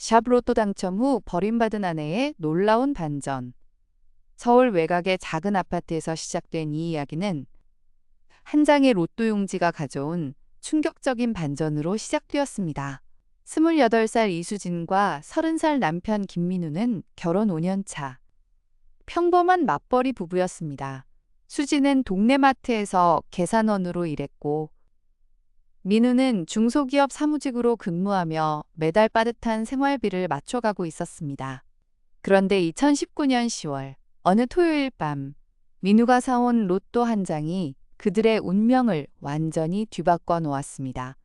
샵 로또 당첨 후 버림받은 아내의 놀라운 반전. 서울 외곽의 작은 아파트에서 시작된 이 이야기는 한 장의 로또 용지가 가져온 충격적인 반전으로 시작되었습니다. 28살 이수진과 30살 남편 김민우는 결혼 5년 차. 평범한 맞벌이 부부였습니다. 수진은 동네 마트에서 계산원으로 일했고, 민우는 중소기업 사무직으로 근무하며 매달 빠듯한 생활비를 맞춰가고 있었습니다. 그런데 2019년 10월, 어느 토요일 밤, 민우가 사온 로또 한 장이 그들의 운명을 완전히 뒤바꿔 놓았습니다.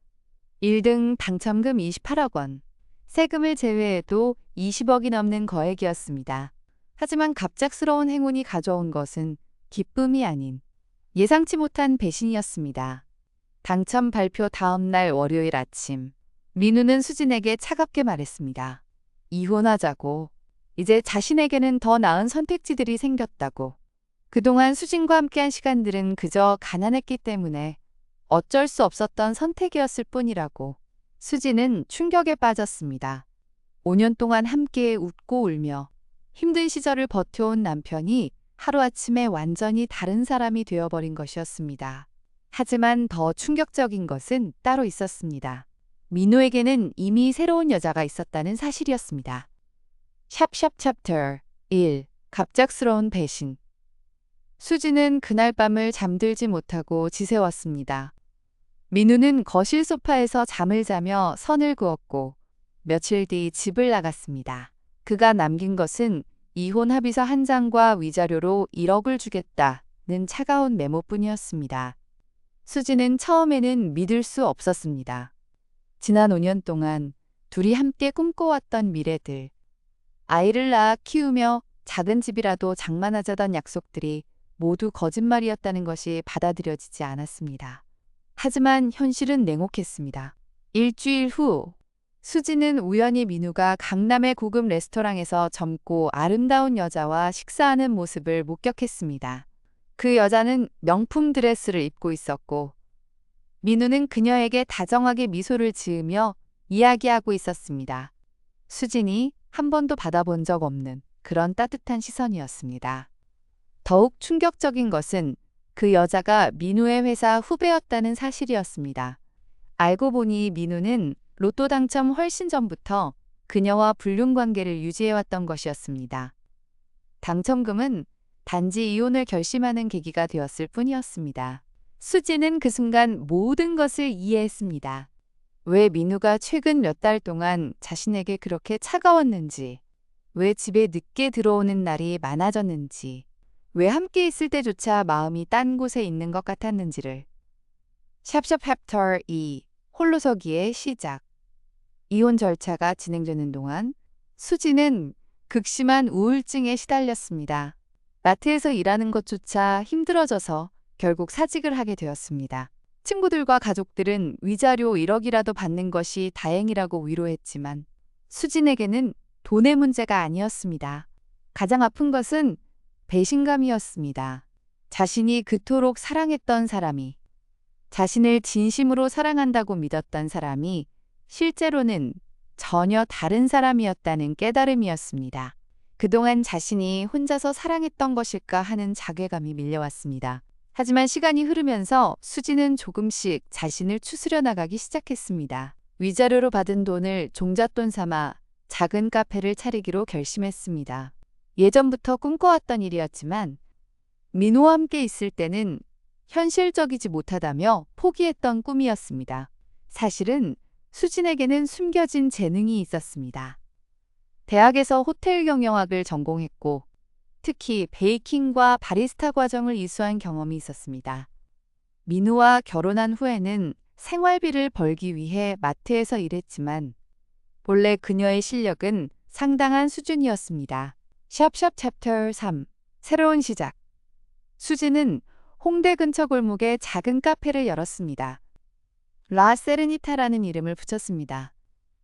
1등 당첨금 28억 원, 세금을 제외해도 20억이 넘는 거액이었습니다. 하지만 갑작스러운 행운이 가져온 것은 기쁨이 아닌 예상치 못한 배신이었습니다. 당첨 발표 다음 날 월요일 아침, 민우는 수진에게 차갑게 말했습니다. 이혼하자고. 이제 자신에게는 더 나은 선택지들이 생겼다고. 그동안 수진과 함께한 시간들은 그저 가난했기 때문에 어쩔 수 없었던 선택이었을 뿐이라고. 수진은 충격에 빠졌습니다. 5년 동안 함께 웃고 울며 힘든 시절을 버텨온 남편이 하루아침에 완전히 다른 사람이 되어버린 것이었습니다. 하지만 더 충격적인 것은 따로 있었습니다. 민우에게는 이미 새로운 여자가 있었다는 사실이었습니다. 샵샵 챕터 1. 갑작스러운 배신. 수지는 그날 밤을 잠들지 못하고 지새웠습니다. 민우는 거실 소파에서 잠을 자며 선을 그었고 며칠 뒤 집을 나갔습니다. 그가 남긴 것은 이혼 합의서 한 장과 위자료로 1억을 주겠다는 차가운 메모뿐이었습니다. 수지는 처음에는 믿을 수 없었습니다. 지난 5년 동안 둘이 함께 꿈꿔왔던 미래들, 아이를 낳아 키우며 작은 집이라도 장만하자던 약속들이 모두 거짓말이었다는 것이 받아들여지지 않았습니다. 하지만 현실은 냉혹했습니다. 일주일 후, 수지는 우연히 민우가 강남의 고급 레스토랑에서 젊고 아름다운 여자와 식사하는 모습을 목격했습니다. 그 여자는 명품 드레스를 입고 있었고, 민우는 그녀에게 다정하게 미소를 지으며 이야기하고 있었습니다. 수진이 한 번도 받아본 적 없는 그런 따뜻한 시선이었습니다. 더욱 충격적인 것은 그 여자가 민우의 회사 후배였다는 사실이었습니다. 알고 보니 민우는 로또 당첨 훨씬 전부터 그녀와 불륜 관계를 유지해왔던 것이었습니다. 당첨금은 단지 이혼을 결심하는 계기가 되었을 뿐이었습니다. 수지는 그 순간 모든 것을 이해했습니다. 왜 민우가 최근 몇 달 동안 자신에게 그렇게 차가웠는지, 왜 집에 늦게 들어오는 날이 많아졌는지, 왜 함께 있을 때조차 마음이 딴 곳에 있는 것 같았는지를. 샵샵 챕터 2. 홀로서기의 시작. 이혼 절차가 진행되는 동안 수지는 극심한 우울증에 시달렸습니다. 마트에서 일하는 것조차 힘들어져서 결국 사직을 하게 되었습니다. 친구들과 가족들은 위자료 1억이라도 받는 것이 다행이라고 위로했지만 수진에게는 돈의 문제가 아니었습니다. 가장 아픈 것은 배신감이었습니다. 자신이 그토록 사랑했던 사람이, 자신을 진심으로 사랑한다고 믿었던 사람이 실제로는 전혀 다른 사람이었다는 깨달음이었습니다. 그동안 자신이 혼자서 사랑했던 것일까 하는 자괴감이 밀려왔습니다. 하지만 시간이 흐르면서 수지는 조금씩 자신을 추스려 나가기 시작했습니다. 위자료로 받은 돈을 종잣돈 삼아 작은 카페를 차리기로 결심했습니다. 예전부터 꿈꿔왔던 일이었지만 민호와 함께 있을 때는 현실적이지 못하다며 포기했던 꿈이었습니다. 사실은 수진에게는 숨겨진 재능이 있었습니다. 대학에서 호텔 경영학을 전공했고 특히 베이킹과 바리스타 과정을 이수한 경험이 있었습니다. 민우와 결혼한 후에는 생활비를 벌기 위해 마트에서 일했지만 본래 그녀의 실력은 상당한 수준이었습니다. 샵샵 챕터 3. 새로운 시작. 수지는 홍대 근처 골목에 작은 카페를 열었습니다. 라 세르니타라는 이름을 붙였습니다.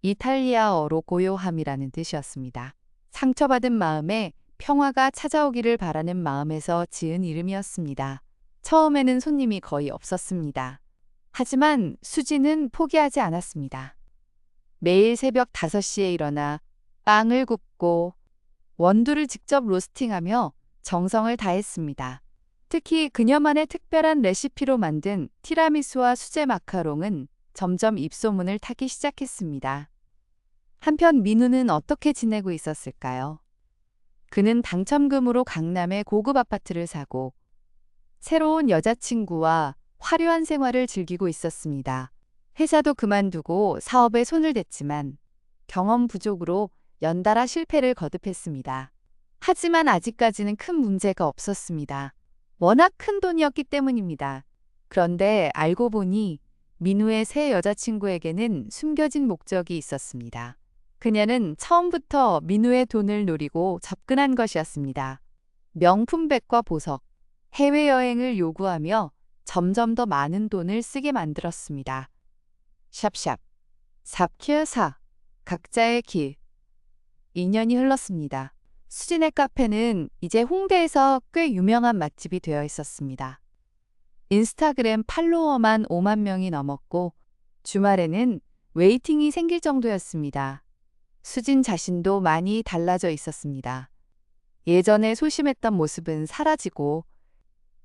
이탈리아어로 고요함이라는 뜻이었습니다. 상처받은 마음에 평화가 찾아오기를 바라는 마음에서 지은 이름이었습니다. 처음에는 손님이 거의 없었습니다. 하지만 수지는 포기하지 않았습니다. 매일 새벽 5시에 일어나 빵을 굽고 원두를 직접 로스팅하며 정성을 다했습니다. 특히 그녀만의 특별한 레시피로 만든 티라미수와 수제 마카롱은 점점 입소문을 타기 시작했습니다. 한편 민우는 어떻게 지내고 있었을까요? 그는 당첨금으로 강남의 고급 아파트를 사고 새로운 여자친구와 화려한 생활을 즐기고 있었습니다. 회사도 그만두고 사업에 손을 댔지만 경험 부족으로 연달아 실패를 거듭했습니다. 하지만 아직까지는 큰 문제가 없었습니다. 워낙 큰 돈이었기 때문입니다. 그런데 알고 보니 민우의 새 여자친구에게는 숨겨진 목적이 있었습니다. 그녀는 처음부터 민우의 돈을 노리고 접근한 것이었습니다. 명품백과 보석, 해외여행을 요구하며 점점 더 많은 돈을 쓰게 만들었습니다. 샵샵, 삽키어사, 각자의 길. 2년이 흘렀습니다. 수진의 카페는 이제 홍대에서 꽤 유명한 맛집이 되어 있었습니다. 인스타그램 팔로워만 5만 명이 넘었고 주말에는 웨이팅이 생길 정도였습니다. 수진 자신도 많이 달라져 있었습니다. 예전에 소심했던 모습은 사라지고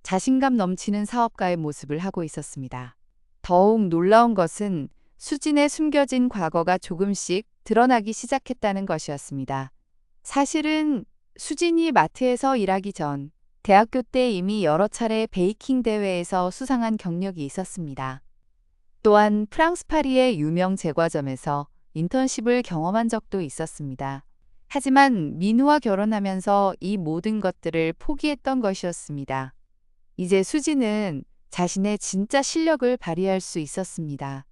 자신감 넘치는 사업가의 모습을 하고 있었습니다. 더욱 놀라운 것은 수진의 숨겨진 과거가 조금씩 드러나기 시작했다는 것이었습니다. 사실은 수진이 마트에서 일하기 전 대학교 때 이미 여러 차례 베이킹 대회에서 수상한 경력이 있었습니다. 또한 프랑스 파리의 유명 제과점에서 인턴십을 경험한 적도 있었습니다. 하지만 민우와 결혼하면서 이 모든 것들을 포기했던 것이었습니다. 이제 수진은 자신의 진짜 실력을 발휘할 수 있었습니다.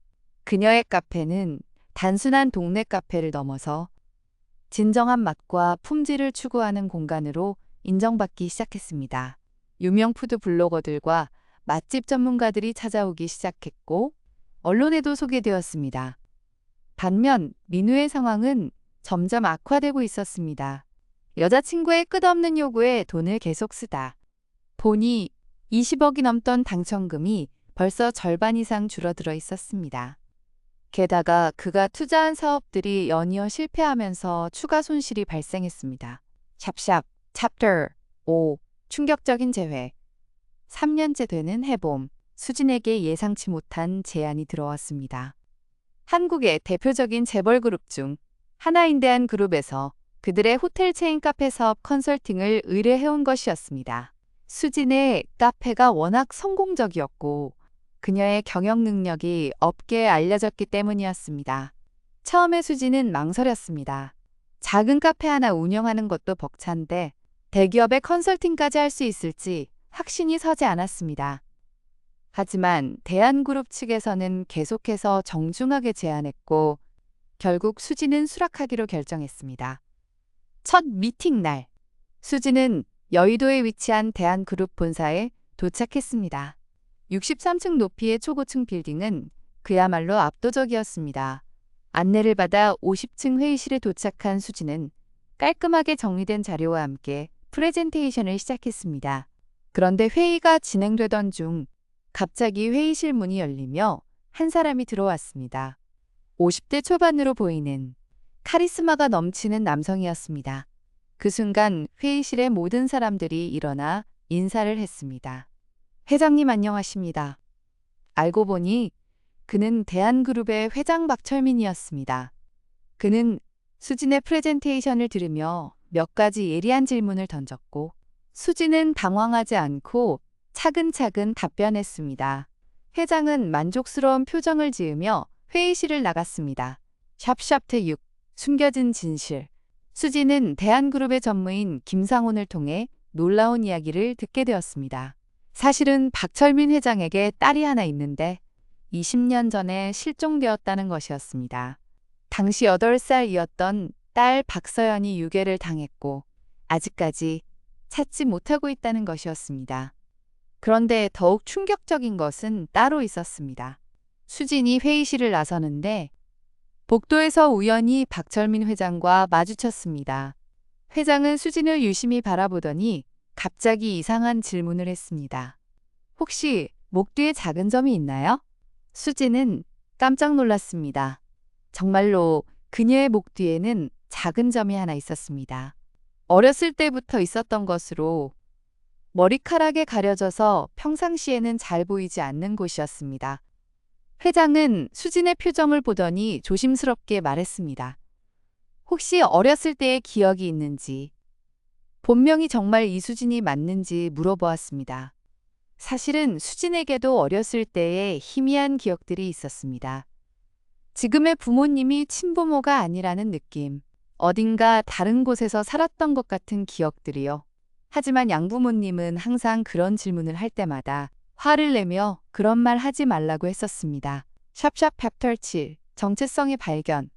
그녀의 카페는 단순한 동네 카페를 넘어서 진정한 맛과 품질을 추구하는 공간으로 인정받기 시작했습니다. 유명 푸드 블로거들과 맛집 전문가들이 찾아오기 시작했고 언론에도 소개되었습니다. 반면 민우의 상황은 점점 악화되고 있었습니다. 여자친구의 끝없는 요구에 돈을 계속 쓰다 보니 20억이 넘던 당첨금이 벌써 절반 이상 줄어들어 있었습니다. 게다가 그가 투자한 사업들이 연이어 실패하면서 추가 손실이 발생했습니다. 샵샵 챕터 5 충격적인 재회 3년째 되는 해봄 수진에게 예상치 못한 제안이 들어왔습니다. 한국의 대표적인 재벌 그룹 중 하나인대한 그룹에서 그들의 호텔 체인 카페 사업 컨설팅을 의뢰해온 것이었습니다. 수진의 카페가 워낙 성공적이었고 그녀의 경영 능력이 업계에 알려졌기 때문이었습니다. 처음에 수진은 망설였습니다. 작은 카페 하나 운영하는 것도 벅찬데 대기업의 컨설팅까지 할 수 있을지 확신이 서지 않았습니다. 하지만 대한그룹 측에서는 계속해서 정중하게 제안했고 결국 수진은 수락하기로 결정했습니다. 첫 미팅 날, 수진은 여의도에 위치한 대한그룹 본사에 도착했습니다. 63층 높이의 초고층 빌딩은 그야말로 압도적이었습니다. 안내를 받아 50층 회의실에 도착한 수진은 깔끔하게 정리된 자료와 함께 프레젠테이션을 시작했습니다. 그런데 회의가 진행되던 중 갑자기 회의실 문이 열리며 한 사람이 들어왔습니다. 50대 초반으로 보이는 카리스마가 넘치는 남성이었습니다. 그 순간 회의실의 모든 사람들이 일어나 인사를 했습니다. 회장님 안녕하십니다. 알고 보니 그는 대한그룹의 회장 박철민이었습니다. 그는 수진의 프레젠테이션을 들으며 몇 가지 예리한 질문을 던졌고 수진은 당황하지 않고 차근차근 답변했습니다. 회장은 만족스러운 표정을 지으며 회의실을 나갔습니다. 샵샵트 6 숨겨진 진실 수진은 대한그룹의 전무인 김상훈을 통해 놀라운 이야기를 듣게 되었습니다. 사실은 박철민 회장에게 딸이 하나 있는데 20년 전에 실종되었다는 것이었습니다. 당시 8살이었던 딸 박서연이 유괴를 당했고 아직까지 찾지 못하고 있다는 것이었습니다. 그런데 더욱 충격적인 것은 따로 있었습니다. 수진이 회의실을 나서는데 복도에서 우연히 박철민 회장과 마주쳤습니다. 회장은 수진을 유심히 바라보더니 갑자기 이상한 질문을 했습니다. 혹시 목 뒤에 작은 점이 있나요? 수진은 깜짝 놀랐습니다. 정말로 그녀의 목 뒤에는 작은 점이 하나 있었습니다. 어렸을 때부터 있었던 것으로 머리카락에 가려져서 평상시에는 잘 보이지 않는 곳이었습니다. 회장은 수진의 표정을 보더니 조심스럽게 말했습니다. 혹시 어렸을 때의 기억이 있는지, 본명이 정말 이수진이 맞는지 물어보았습니다. 사실은 수진에게도 어렸을 때의 희미한 기억들이 있었습니다. 지금의 부모님이 친부모가 아니라는 느낌, 어딘가 다른 곳에서 살았던 것 같은 기억들이요. 하지만 양부모님은 항상 그런 질문을 할 때마다 화를 내며 그런 말 하지 말라고 했었습니다. 샵샵 챕터 7 정체성의 발견.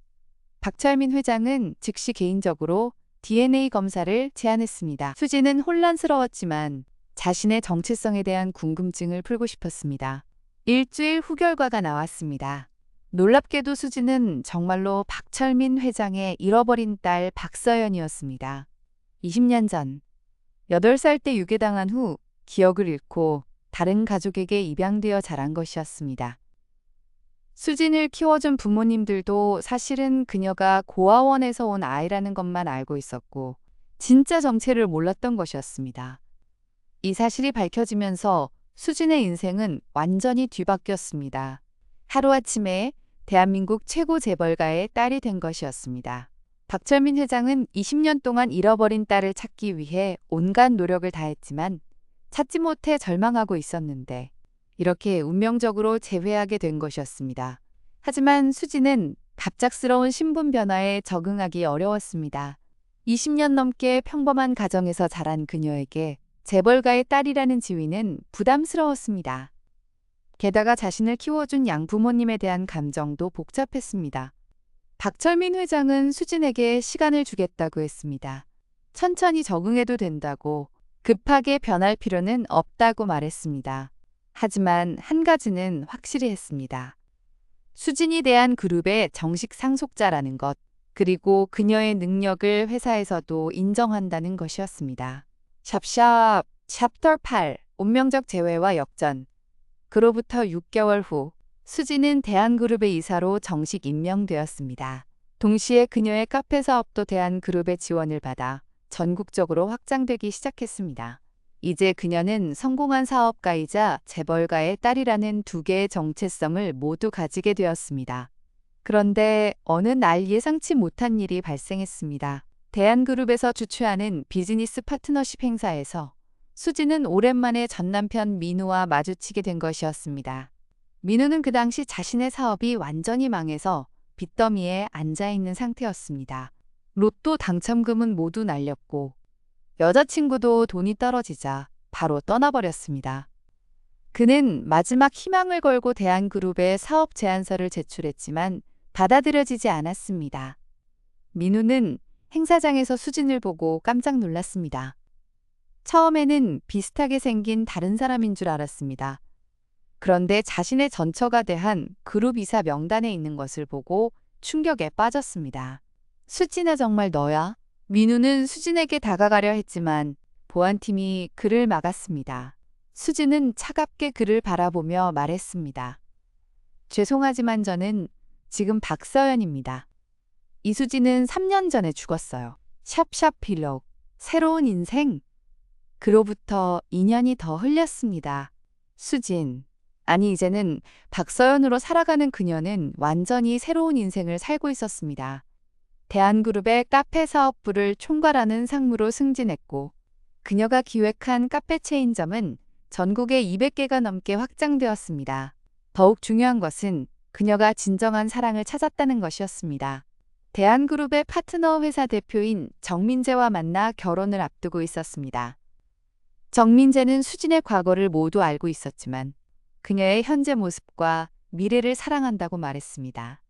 박철민 회장은 즉시 개인적으로 DNA 검사를 제안했습니다. 수지는 혼란스러웠지만 자신의 정체성에 대한 궁금증을 풀고 싶었습니다. 일주일 후 결과가 나왔습니다. 놀랍게도 수지는 정말로 박철민 회장의 잃어버린 딸 박서연이었습니다. 20년 전 8살 때 유괴당한 후 기억을 잃고 다른 가족에게 입양되어 자란 것이었습니다. 수진을 키워준 부모님들도 사실은 그녀가 고아원에서 온 아이라는 것만 알고 있었고 진짜 정체를 몰랐던 것이었습니다. 이 사실이 밝혀지면서 수진의 인생은 완전히 뒤바뀌었습니다. 하루아침에 대한민국 최고 재벌가의 딸이 된 것이었습니다. 박철민 회장은 20년 동안 잃어버린 딸을 찾기 위해 온갖 노력을 다했지만 찾지 못해 절망하고 있었는데 이렇게 운명적으로 재회하게 된 것이었습니다. 하지만 수지는 갑작스러운 신분 변화에 적응하기 어려웠습니다. 20년 넘게 평범한 가정에서 자란 그녀에게 재벌가의 딸이라는 지위는 부담스러웠습니다. 게다가 자신을 키워준 양부모님에 대한 감정도 복잡했습니다. 박철민 회장은 수진에게 시간을 주겠다고 했습니다. 천천히 적응해도 된다고, 급하게 변할 필요는 없다고 말했습니다. 하지만 한 가지는 확실히 했습니다. 수진이 대한 그룹의 정식 상속자라는 것, 그리고 그녀의 능력을 회사에서도 인정한다는 것이었습니다. 샵샵 챕터 8 운명적 재회와 역전. 그로부터 6개월 후 수지는 대한그룹의 이사로 정식 임명되었습니다. 동시에 그녀의 카페 사업도 대한그룹의 지원을 받아 전국적으로 확장되기 시작했습니다. 이제 그녀는 성공한 사업가이자 재벌가의 딸이라는 두 개의 정체성을 모두 가지게 되었습니다. 그런데 어느 날 예상치 못한 일이 발생했습니다. 대한그룹에서 주최하는 비즈니스 파트너십 행사에서 수지는 오랜만에 전 남편 민우와 마주치게 된 것이었습니다. 민우는 그 당시 자신의 사업이 완전히 망해서 빚더미에 앉아있는 상태였습니다. 로또 당첨금은 모두 날렸고 여자친구도 돈이 떨어지자 바로 떠나버렸습니다. 그는 마지막 희망을 걸고 대한그룹에 사업 제안서를 제출했지만 받아들여지지 않았습니다. 민우는 행사장에서 수진을 보고 깜짝 놀랐습니다. 처음에는 비슷하게 생긴 다른 사람인 줄 알았습니다. 그런데 자신의 전처가 대한 그룹 이사 명단에 있는 것을 보고 충격에 빠졌습니다. 수진아, 정말 너야? 민우는 수진에게 다가가려 했지만 보안팀이 그를 막았습니다. 수진은 차갑게 그를 바라보며 말했습니다. 죄송하지만 저는 지금 박서연입니다. 이수진은 3년 전에 죽었어요. 샵샵 필록. 새로운 인생. 그로부터 2년이 더 흘렸습니다. 수진. 아니, 이제는 박서연으로 살아가는 그녀는 완전히 새로운 인생을 살고 있었습니다. 대한그룹의 카페 사업부를 총괄하는 상무로 승진했고 그녀가 기획한 카페 체인점은 전국에 200개가 넘게 확장되었습니다. 더욱 중요한 것은 그녀가 진정한 사랑을 찾았다는 것이었습니다. 대한그룹의 파트너 회사 대표인 정민재와 만나 결혼을 앞두고 있었습니다. 정민재는 수진의 과거를 모두 알고 있었지만 그녀의 현재 모습과 미래를 사랑한다고 말했습니다.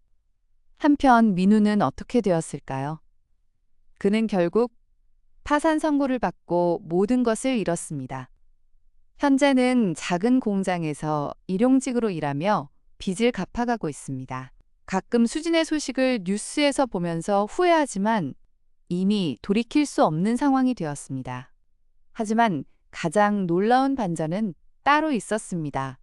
한편 민우는 어떻게 되었을까요? 그는 결국 파산 선고를 받고 모든 것을 잃었습니다. 현재는 작은 공장에서 일용직으로 일하며 빚을 갚아가고 있습니다. 가끔 수진의 소식을 뉴스에서 보면서 후회하지만 이미 돌이킬 수 없는 상황이 되었습니다. 하지만 가장 놀라운 반전은 따로 있었습니다.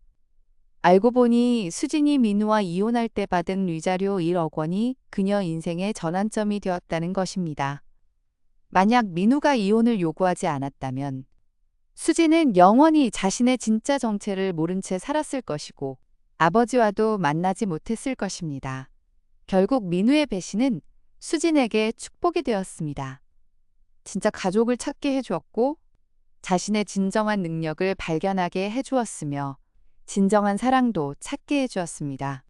알고 보니 수진이 민우와 이혼할 때 받은 위자료 1억 원이 그녀 인생의 전환점이 되었다는 것입니다. 만약 민우가 이혼을 요구하지 않았다면 수진은 영원히 자신의 진짜 정체를 모른 채 살았을 것이고 아버지와도 만나지 못했을 것입니다. 결국 민우의 배신은 수진에게 축복이 되었습니다. 진짜 가족을 찾게 해주었고 자신의 진정한 능력을 발견하게 해주었으며 진정한 사랑도 찾게 해주었습니다.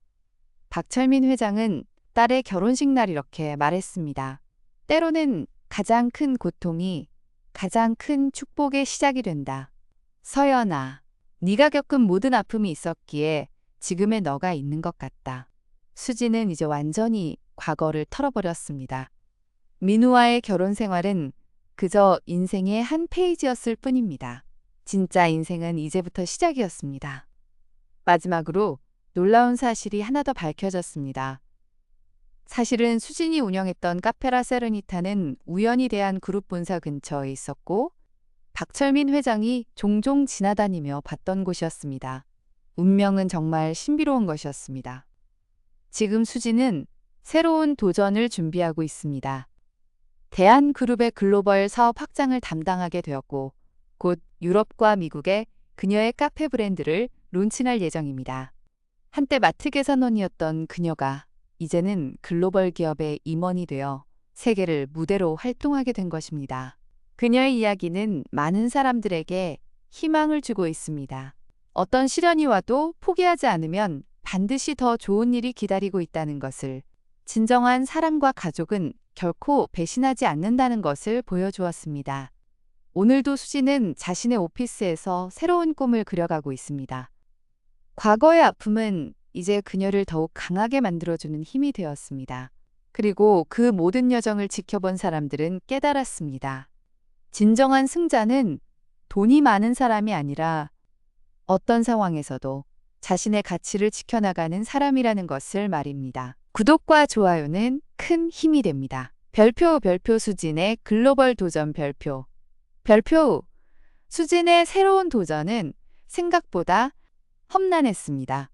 박철민 회장은 딸의 결혼식 날 이렇게 말했습니다. 때로는 가장 큰 고통이 가장 큰 축복의 시작이 된다. 서연아, 네가 겪은 모든 아픔이 있었기에 지금의 너가 있는 것 같다. 수지는 이제 완전히 과거를 털어버렸습니다. 민우와의 결혼 생활은 그저 인생의 한 페이지였을 뿐입니다. 진짜 인생은 이제부터 시작이었습니다. 마지막으로 놀라운 사실이 하나 더 밝혀졌습니다. 사실은 수진이 운영했던 카페라 세르니타는 우연히 대한 그룹 본사 근처에 있었고 박철민 회장이 종종 지나다니며 봤던 곳이었습니다. 운명은 정말 신비로운 것이었습니다. 지금 수진은 새로운 도전을 준비하고 있습니다. 대한그룹의 글로벌 사업 확장을 담당하게 되었고 곧 유럽과 미국에 그녀의 카페 브랜드를 론칭할 예정입니다. 한때 마트 계산원이었던 그녀가 이제는 글로벌 기업의 임원이 되어 세계를 무대로 활동하게 된 것입니다. 그녀의 이야기는 많은 사람들에게 희망을 주고 있습니다. 어떤 시련이 와도 포기하지 않으면 반드시 더 좋은 일이 기다리고 있다는 것을, 진정한 사랑과 가족은 결코 배신하지 않는다는 것을 보여주었습니다. 오늘도 수지는 자신의 오피스에서 새로운 꿈을 그려가고 있습니다. 과거의 아픔은 이제 그녀를 더욱 강하게 만들어주는 힘이 되었습니다. 그리고 그 모든 여정을 지켜본 사람들은 깨달았습니다. 진정한 승자는 돈이 많은 사람이 아니라 어떤 상황에서도 자신의 가치를 지켜나가는 사람이라는 것을 말입니다. 구독과 좋아요는 큰 힘이 됩니다. 별표 수진의 글로벌 도전 별표 수진의 새로운 도전은 생각보다 험난했습니다.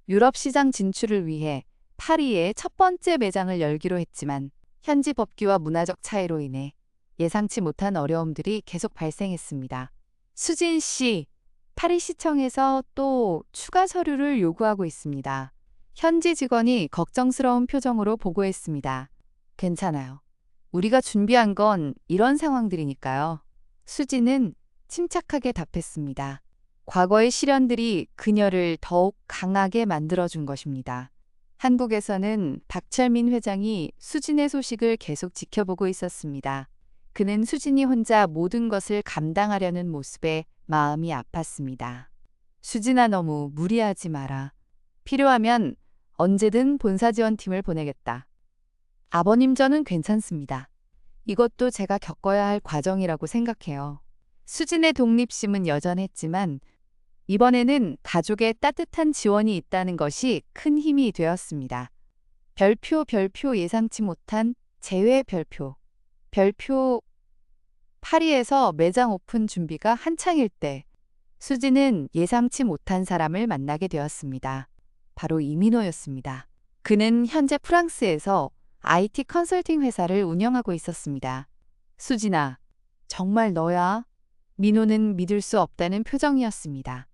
유럽 시장 진출을 위해 파리에 첫 번째 매장을 열기로 했지만 현지 법규와 문화적 차이로 인해 예상치 못한 어려움들이 계속 발생했습니다. 수진 씨, 파리시청에서 또 추가 서류를 요구하고 있습니다. 현지 직원이 걱정스러운 표정으로 보고했습니다. 괜찮아요. 우리가 준비한 건 이런 상황들이니까요. 수진은 침착하게 답했습니다. 과거의 시련들이 그녀를 더욱 강하게 만들어준 것입니다. 한국에서는 박철민 회장이 수진의 소식을 계속 지켜보고 있었습니다. 그는 수진이 혼자 모든 것을 감당하려는 모습에 마음이 아팠습니다. 수진아, 너무 무리하지 마라. 필요하면 언제든 본사 지원팀을 보내겠다. 아버님, 저는 괜찮습니다. 이것도 제가 겪어야 할 과정이라고 생각해요. 수진의 독립심은 여전했지만 이번에는 가족의 따뜻한 지원이 있다는 것이 큰 힘이 되었습니다. 별표 예상치 못한 재회 별표 파리에서 매장 오픈 준비가 한창일 때 수진은 예상치 못한 사람을 만나게 되었습니다. 바로 이민호였습니다. 그는 현재 프랑스에서 IT 컨설팅 회사를 운영하고 있었습니다. 수진아, 정말 너야? 민호는 믿을 수 없다는 표정이었습니다.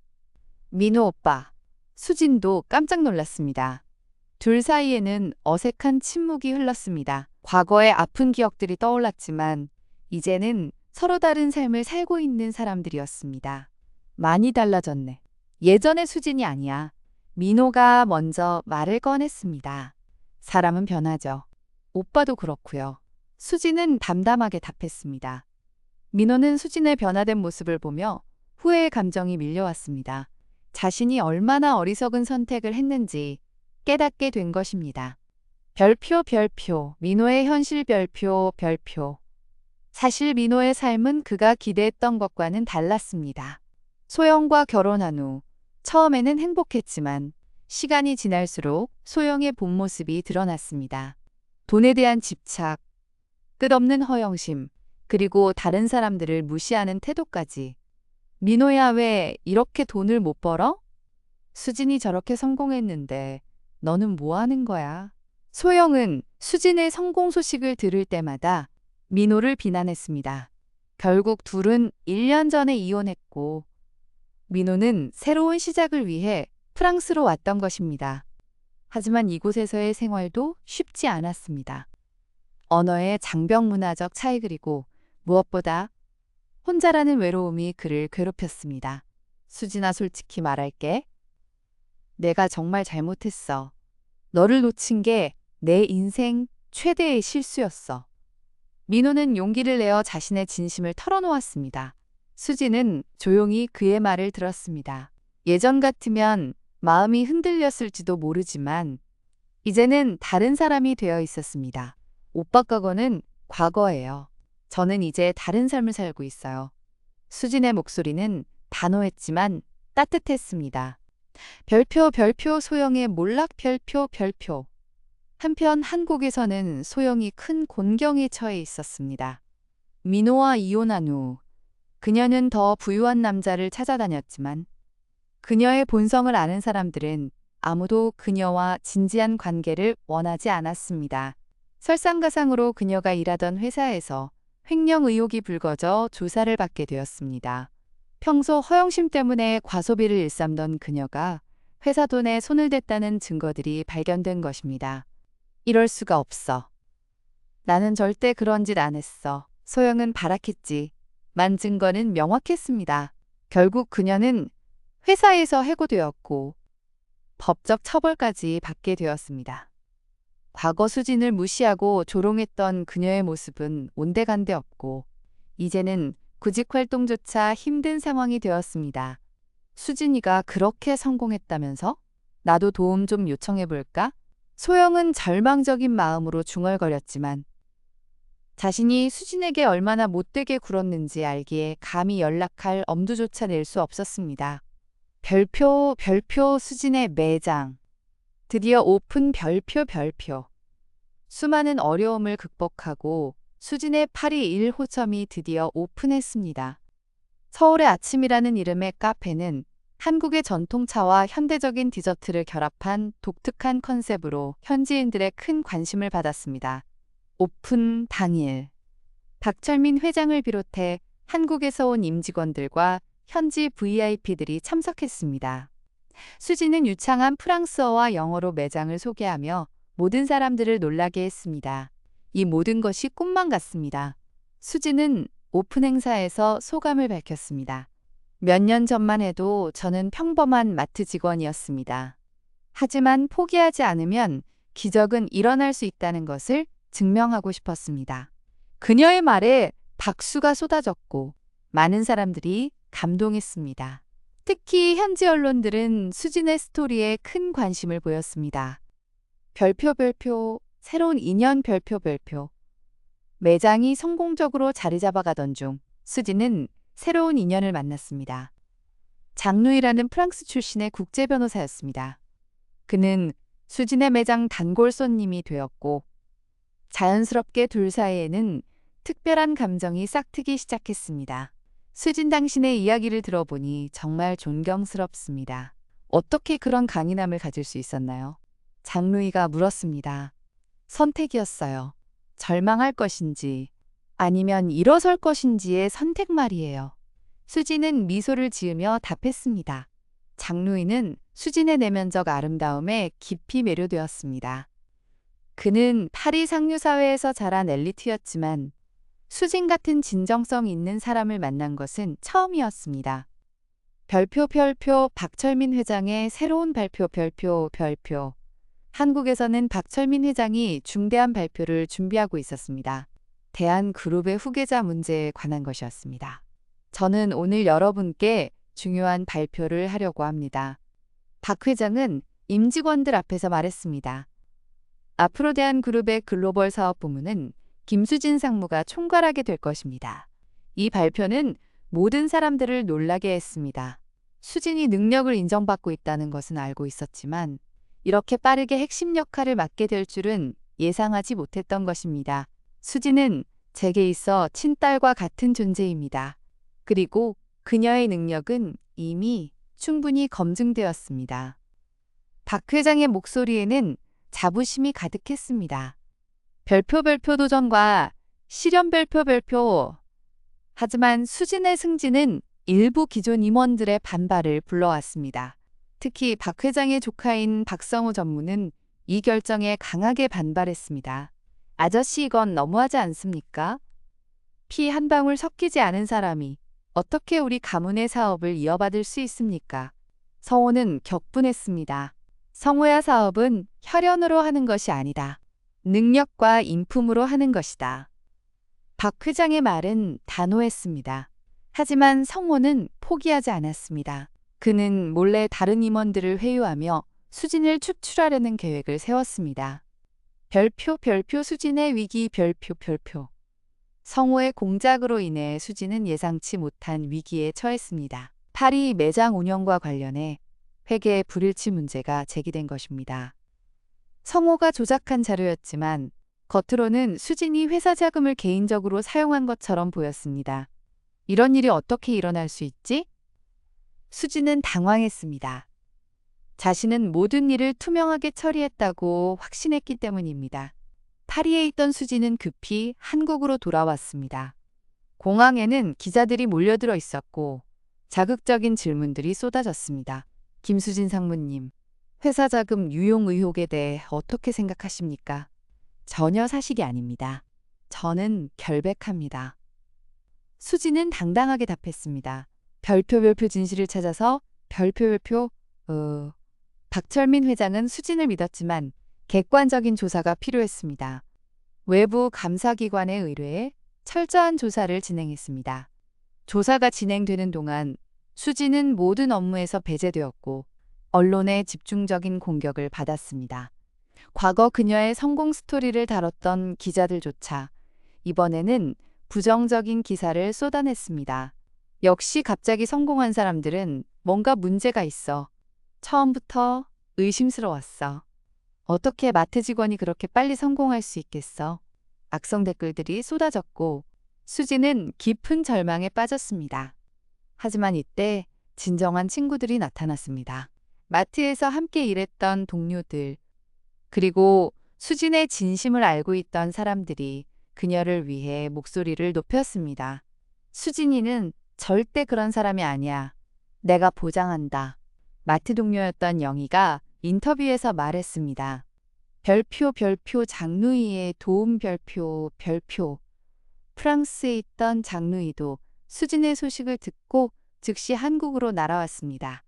민호 오빠, 수진도 깜짝 놀랐습니다. 둘 사이에는 어색한 침묵이 흘렀습니다. 과거의 아픈 기억들이 떠올랐지만 이제는 서로 다른 삶을 살고 있는 사람들이었습니다. 많이 달라졌네. 예전의 수진이 아니야. 민호가 먼저 말을 꺼냈습니다. 사람은 변하죠. 오빠도 그렇고요. 수진은 담담하게 답했습니다. 민호는 수진의 변화된 모습을 보며 후회의 감정이 밀려왔습니다. 자신이 얼마나 어리석은 선택을 했는지 깨닫게 된 것입니다. 별표 민호의 현실 별표 사실 민호의 삶은 그가 기대했던 것과는 달랐습니다. 소영과 결혼한 후 처음에는 행복했지만 시간이 지날수록 소영의 본 모습이 드러났습니다. 돈에 대한 집착, 끝없는 허영심, 그리고 다른 사람들을 무시하는 태도까지. 민호야, 왜 이렇게 돈을 못 벌어? 수진이 저렇게 성공했는데 너는 뭐 하는 거야? 소영은 수진의 성공 소식을 들을 때마다 민호를 비난했습니다. 결국 둘은 1년 전에 이혼했고 민호는 새로운 시작을 위해 프랑스로 왔던 것입니다. 하지만 이곳에서의 생활도 쉽지 않았습니다. 언어의 장벽 문화적 차이 그리고 무엇보다 혼자라는 외로움이 그를 괴롭혔습니다. 수진아, 솔직히 말할게. 내가 정말 잘못했어. 너를 놓친 게 내 인생 최대의 실수였어. 민호는 용기를 내어 자신의 진심을 털어놓았습니다. 수지는 조용히 그의 말을 들었습니다. 예전 같으면 마음이 흔들렸을지도 모르지만 이제는 다른 사람이 되어 있었습니다. 오빠과 거는 과거예요. 저는 이제 다른 삶을 살고 있어요. 수진의 목소리는 단호했지만 따뜻했습니다. 별표 별표 소영의 몰락 별표 별표. 한편 한국에서는 소영이 큰 곤경에 처해 있었습니다. 민호와 이혼한 후 그녀는 더 부유한 남자를 찾아다녔지만 그녀의 본성을 아는 사람들은 아무도 그녀와 진지한 관계를 원하지 않았습니다. 설상가상으로 그녀가 일하던 회사에서 횡령 의혹이 불거져 조사를 받게 되었습니다. 평소 허영심 때문에 과소비를 일삼던 그녀가 회사 돈에 손을 댔다는 증거들이 발견된 것입니다. 이럴 수가 없어. 나는 절대 그런 짓 안 했어. 소영은 발악했지. 만 증거는 명확했습니다. 결국 그녀는 회사에서 해고되었고 법적 처벌까지 받게 되었습니다. 과거 수진을 무시하고 조롱했던 그녀의 모습은 온데간데 없고 이제는 구직 활동조차 힘든 상황이 되었습니다. 수진이가 그렇게 성공했다면서? 나도 도움 좀 요청해 볼까? 소영은 절망적인 마음으로 중얼거렸지만 자신이 수진에게 얼마나 못되게 굴었는지 알기에 감히 연락할 엄두조차 낼 수 없었습니다. 별표 별표 수진의 매장. 드디어 오픈 별표 별표. 수많은 어려움을 극복하고 수진의 파리 1호점이 드디어 오픈했습니다. 서울의 아침이라는 이름의 카페는 한국의 전통차와 현대적인 디저트를 결합한 독특한 컨셉으로 현지인들의 큰 관심을 받았습니다. 오픈 당일, 박철민 회장을 비롯해 한국에서 온 임직원들과 현지 VIP들이 참석했습니다. 수지는 유창한 프랑스어와 영어로 매장을 소개하며 모든 사람들을 놀라게 했습니다. 이 모든 것이 꿈만 같습니다. 수지는 오픈 행사에서 소감을 밝혔습니다. 몇 년 전만 해도 저는 평범한 마트 직원이었습니다. 하지만 포기하지 않으면 기적은 일어날 수 있다는 것을 증명하고 싶었습니다. 그녀의 말에 박수가 쏟아졌고 많은 사람들이 감동했습니다. 특히 현지 언론들은 수진의 스토리에 큰 관심을 보였습니다. 별표 별표, 새로운 인연 별표 별표. 매장이 성공적으로 자리 잡아가던 중 수진은 새로운 인연을 만났습니다. 장루이라는 프랑스 출신의 국제 변호사였습니다. 그는 수진의 매장 단골 손님이 되었고 자연스럽게 둘 사이에는 특별한 감정이 싹트기 시작했습니다. 수진 당신의 이야기를 들어보니 정말 존경스럽습니다. 어떻게 그런 강인함을 가질 수 있었나요? 장루이가 물었습니다. 선택이었어요. 절망할 것인지 아니면 일어설 것인지의 선택 말이에요. 수진은 미소를 지으며 답했습니다. 장루이는 수진의 내면적 아름다움에 깊이 매료되었습니다. 그는 파리 상류 사회에서 자란 엘리트였지만 수진 같은 진정성 있는 사람을 만난 것은 처음이었습니다. 별표 별표 박철민 회장의 새로운 발표 별표 별표. 한국에서는 박철민 회장이 중대한 발표를 준비하고 있었습니다. 대한그룹의 후계자 문제에 관한 것이었습니다. 저는 오늘 여러분께 중요한 발표를 하려고 합니다. 박 회장은 임직원들 앞에서 말했습니다. 앞으로 대한그룹의 글로벌 사업 부문은 김수진 상무가 총괄하게 될 것입니다. 이 발표는 모든 사람들을 놀라게 했습니다. 수진이 능력을 인정받고 있다는 것은 알고 있었지만 이렇게 빠르게 핵심 역할을 맡게 될 줄은 예상하지 못했던 것입니다. 수진은 제게 있어 친딸과 같은 존재입니다. 그리고 그녀의 능력은 이미 충분히 검증되었습니다. 박 회장의 목소리에는 자부심이 가득했습니다. 별표 도전과 실현 별표. 하지만 수진의 승진은 일부 기존 임원들의 반발을 불러왔습니다. 특히 박 회장의 조카인 박성우 전무는 이 결정에 강하게 반발했습니다. 아저씨, 이건 너무하지 않습니까? 피 한 방울 섞이지 않은 사람이 어떻게 우리 가문의 사업을 이어받을 수 있습니까? 성우는 격분했습니다. 성우야, 사업은 혈연으로 하는 것이 아니다. 능력과 인품으로 하는 것이다. 박 회장의 말은 단호했습니다. 하지만 성우는 포기하지 않았습니다. 그는 몰래 다른 임원들을 회유하며 수진을 축출하려는 계획을 세웠습니다. 별표 수진의 위기 별표. 성우의 공작으로 인해 수진은 예상치 못한 위기에 처했습니다. 파리 매장 운영과 관련해 회계의 불일치 문제가 제기된 것입니다. 성우가 조작한 자료였지만 겉으로는 수진이 회사 자금을 개인적으로 사용한 것처럼 보였습니다. 이런 일이 어떻게 일어날 수 있지? 수진은 당황했습니다. 자신은 모든 일을 투명하게 처리했다고 확신했기 때문입니다. 파리에 있던 수진은 급히 한국으로 돌아왔습니다. 공항에는 기자들이 몰려들어 있었고 자극적인 질문들이 쏟아졌습니다. 김수진 상무님, 회사 자금 유용 의혹에 대해 어떻게 생각하십니까? 전혀 사실이 아닙니다. 저는 결백합니다. 수진은 당당하게 답했습니다. 별표 진실을 찾아서 별표. 박철민 회장은 수진을 믿었지만 객관적인 조사가 필요했습니다. 외부 감사기관에 의뢰해 철저한 조사를 진행했습니다. 조사가 진행되는 동안 수진은 모든 업무에서 배제되었고 언론의 집중적인 공격을 받았습니다. 과거 그녀의 성공 스토리를 다뤘던 기자들조차 이번에는 부정적인 기사를 쏟아냈습니다. 역시 갑자기 성공한 사람들은 뭔가 문제가 있어. 처음부터 의심스러웠어. 어떻게 마트 직원이 그렇게 빨리 성공할 수 있겠어? 악성 댓글들이 쏟아졌고 수지는 깊은 절망에 빠졌습니다. 하지만 이때 진정한 친구들이 나타났습니다. 마트에서 함께 일했던 동료들, 그리고 수진의 진심을 알고 있던 사람들이 그녀를 위해 목소리를 높였습니다. 수진이는 절대 그런 사람이 아니야. 내가 보장한다. 마트 동료였던 영희가 인터뷰에서 말했습니다. 별표 장루이의 도움 별표. 프랑스에 있던 장루이도 수진의 소식을 듣고 즉시 한국으로 날아왔습니다.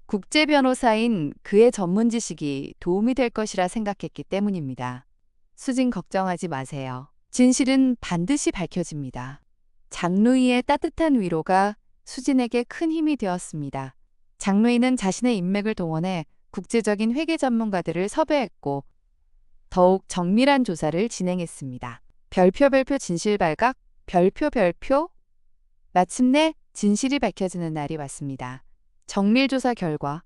국제 변호사인 그의 전문 지식이 도움이 될 것이라 생각했기 때문입니다. 수진, 걱정하지 마세요. 진실은 반드시 밝혀집니다. 장루이의 따뜻한 위로가 수진에게 큰 힘이 되었습니다. 장루이는 자신의 인맥을 동원해 국제적인 회계 전문가들을 섭외했고 더욱 정밀한 조사를 진행했습니다. 별표 진실 발각 별표. 마침내 진실이 밝혀지는 날이 왔습니다. 정밀조사 결과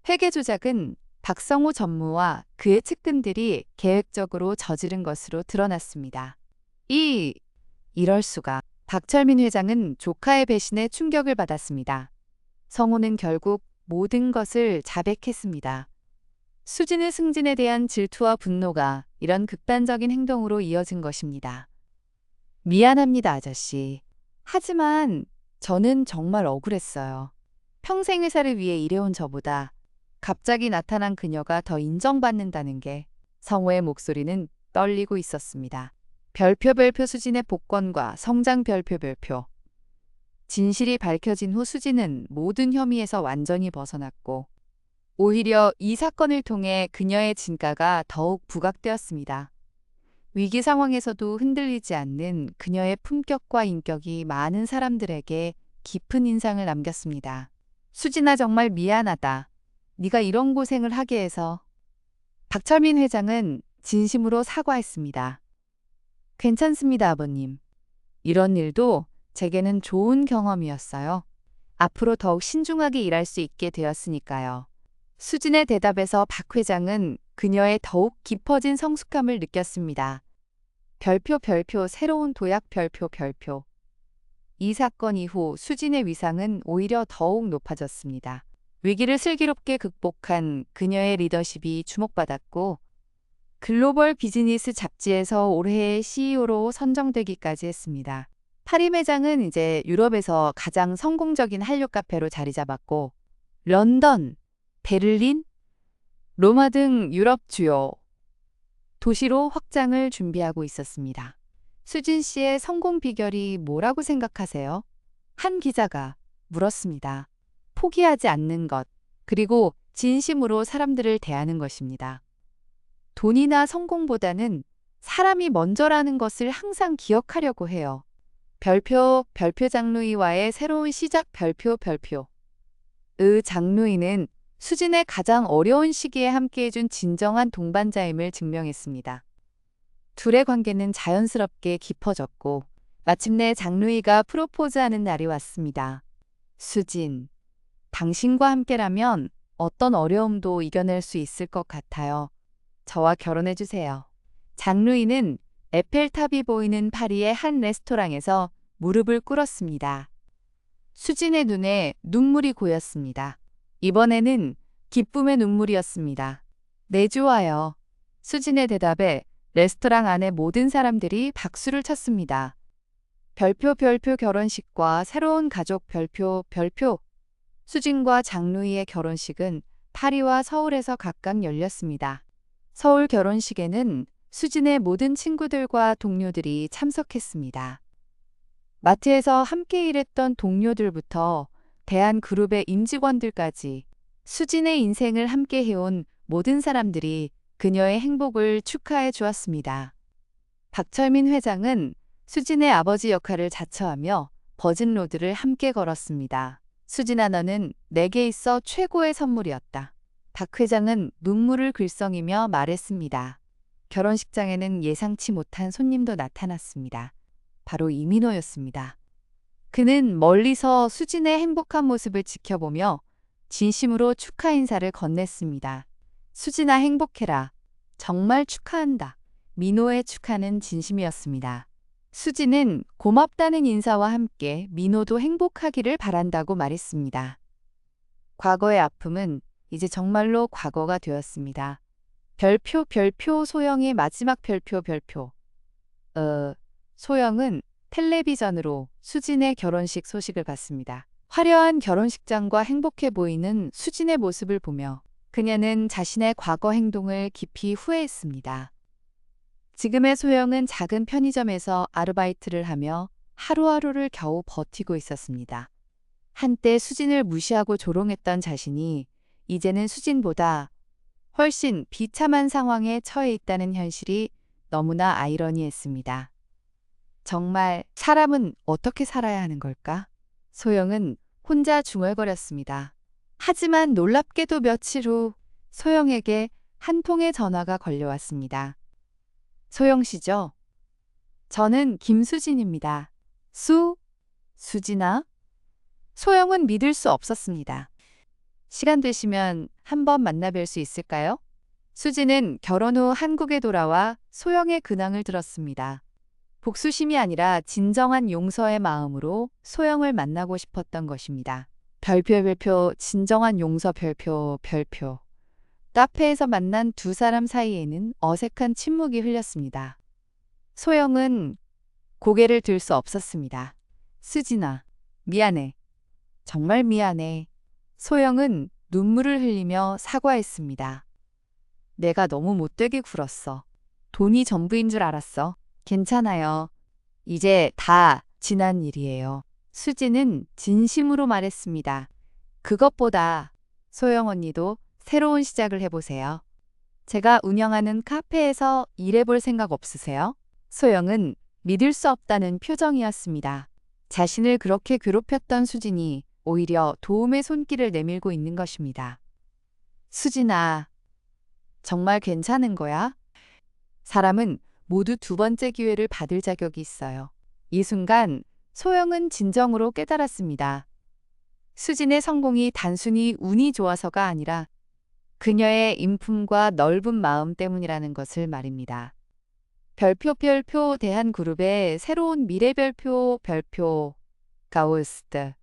회계 조작은 박성우 전무와 그의 측근들이 계획적으로 저지른 것으로 드러났습니다. 이럴 수가. 박철민 회장은 조카의 배신에 충격을 받았습니다. 성우는 결국 모든 것을 자백했습니다. 수진의 승진에 대한 질투와 분노가 이런 극단적인 행동으로 이어진 것입니다. 미안합니다, 아저씨. 하지만 저는 정말 억울했어요. 평생 회사를 위해 일해온 저보다 갑자기 나타난 그녀가 더 인정받는다는 게. 성우의 목소리는 떨리고 있었습니다. 별표 수진의 복권과 성장 별표. 진실이 밝혀진 후 수진은 모든 혐의에서 완전히 벗어났고 오히려 이 사건을 통해 그녀의 진가가 더욱 부각되었습니다. 위기 상황에서도 흔들리지 않는 그녀의 품격과 인격이 많은 사람들에게 깊은 인상을 남겼습니다. 수진아, 정말 미안하다. 네가 이런 고생을 하게 해서. 박철민 회장은 진심으로 사과했습니다. 괜찮습니다, 아버님. 이런 일도 제게는 좋은 경험이었어요. 앞으로 더욱 신중하게 일할 수 있게 되었으니까요. 수진의 대답에서 박 회장은 그녀의 더욱 깊어진 성숙함을 느꼈습니다. 별표 새로운 도약 별표. 이 사건 이후 수진의 위상은 오히려 더욱 높아졌습니다. 위기를 슬기롭게 극복한 그녀의 리더십이 주목받았고 글로벌 비즈니스 잡지에서 올해의 CEO로 선정되기까지 했습니다. 파리 매장은 이제 유럽에서 가장 성공적인 한류 카페로 자리 잡았고 런던, 베를린, 로마 등 유럽 주요 도시로 확장을 준비하고 있었습니다. 수진 씨의 성공 비결이 뭐라고 생각하세요? 한 기자가 물었습니다. 포기하지 않는 것, 그리고 진심으로 사람들을 대하는 것입니다. 돈이나 성공보다는 사람이 먼저라는 것을 항상 기억하려고 해요. 별표 장루이와의 새로운 시작 별표. 장루이는 수진의 가장 어려운 시기에 함께해준 진정한 동반자임을 증명했습니다. 둘의 관계는 자연스럽게 깊어졌고 마침내 장루이가 프로포즈하는 날이 왔습니다. 수진, 당신과 함께라면 어떤 어려움도 이겨낼 수 있을 것 같아요. 저와 결혼해주세요. 장루이는 에펠탑이 보이는 파리의 한 레스토랑에서 무릎을 꿇었습니다. 수진의 눈에 눈물이 고였습니다. 이번에는 기쁨의 눈물이었습니다. 네, 좋아요. 수진의 대답에 레스토랑 안의 모든 사람들이 박수를 쳤습니다. 별표 결혼식과 새로운 가족 별표. 수진과 장루이의 결혼식은 파리와 서울에서 각각 열렸습니다. 서울 결혼식에는 수진의 모든 친구들과 동료들이 참석했습니다. 마트에서 함께 일했던 동료들부터 대한그룹의 임직원들까지 수진의 인생을 함께 해온 모든 사람들이 그녀의 행복을 축하해 주었습니다. 박철민 회장은 수진의 아버지 역할을 자처하며 버진로드를 함께 걸었습니다. 수진아, 너는 내게 있어 최고의 선물이었다. 박 회장은 눈물을 글썽이며 말했습니다. 결혼식장에는 예상치 못한 손님도 나타났습니다. 바로 이민호였습니다. 그는 멀리서 수진의 행복한 모습을 지켜보며 진심으로 축하 인사를 건넸습니다. 수진아, 행복해라. 정말 축하한다. 민호의 축하는 진심이었습니다. 수진은 고맙다는 인사와 함께 민호도 행복하기를 바란다고 말했습니다. 과거의 아픔은 이제 정말로 과거가 되었습니다. 별표 소영의 마지막 별표. 소영은 텔레비전으로 수진의 결혼식 소식을 봤습니다. 화려한 결혼식장과 행복해 보이는 수진의 모습을 보며 그녀는 자신의 과거 행동을 깊이 후회했습니다. 지금의 소영은 작은 편의점에서 아르바이트를 하며 하루하루를 겨우 버티고 있었습니다. 한때 수진을 무시하고 조롱했던 자신이 이제는 수진보다 훨씬 비참한 상황에 처해 있다는 현실이 너무나 아이러니했습니다. 정말 사람은 어떻게 살아야 하는 걸까? 소영은 혼자 중얼거렸습니다. 하지만 놀랍게도 며칠 후 소영에게 한 통의 전화가 걸려왔습니다. 소영 씨죠? 저는 김수진입니다. 수진아? 소영은 믿을 수 없었습니다. 시간 되시면 한번 만나뵐 수 있을까요? 수진은 결혼 후 한국에 돌아와 소영의 근황을 들었습니다. 복수심이 아니라 진정한 용서의 마음으로 소영을 만나고 싶었던 것입니다. 별표 진정한 용서 별표. 카페에서 만난 두 사람 사이에는 어색한 침묵이 흘렸습니다. 소영은 고개를 들 수 없었습니다. 수진아, 미안해. 정말 미안해. 소영은 눈물을 흘리며 사과했습니다. 내가 너무 못되게 굴었어. 돈이 전부인 줄 알았어. 괜찮아요. 이제 다 지난 일이에요. 수진은 진심으로 말했습니다. 그것보다 소영 언니도 새로운 시작을 해보세요. 제가 운영하는 카페에서 일해볼 생각 없으세요? 소영은 믿을 수 없다는 표정이었습니다. 자신을 그렇게 괴롭혔던 수진이 오히려 도움의 손길을 내밀고 있는 것입니다. 수진아, 정말 괜찮은 거야? 사람은 모두 두 번째 기회를 받을 자격이 있어요. 이 순간 소영은 진정으로 깨달았습니다. 수진의 성공이 단순히 운이 좋아서가 아니라 그녀의 인품과 넓은 마음 때문이라는 것을 말입니다. 별표 대한그룹의 새로운 미래 별표 가오스트.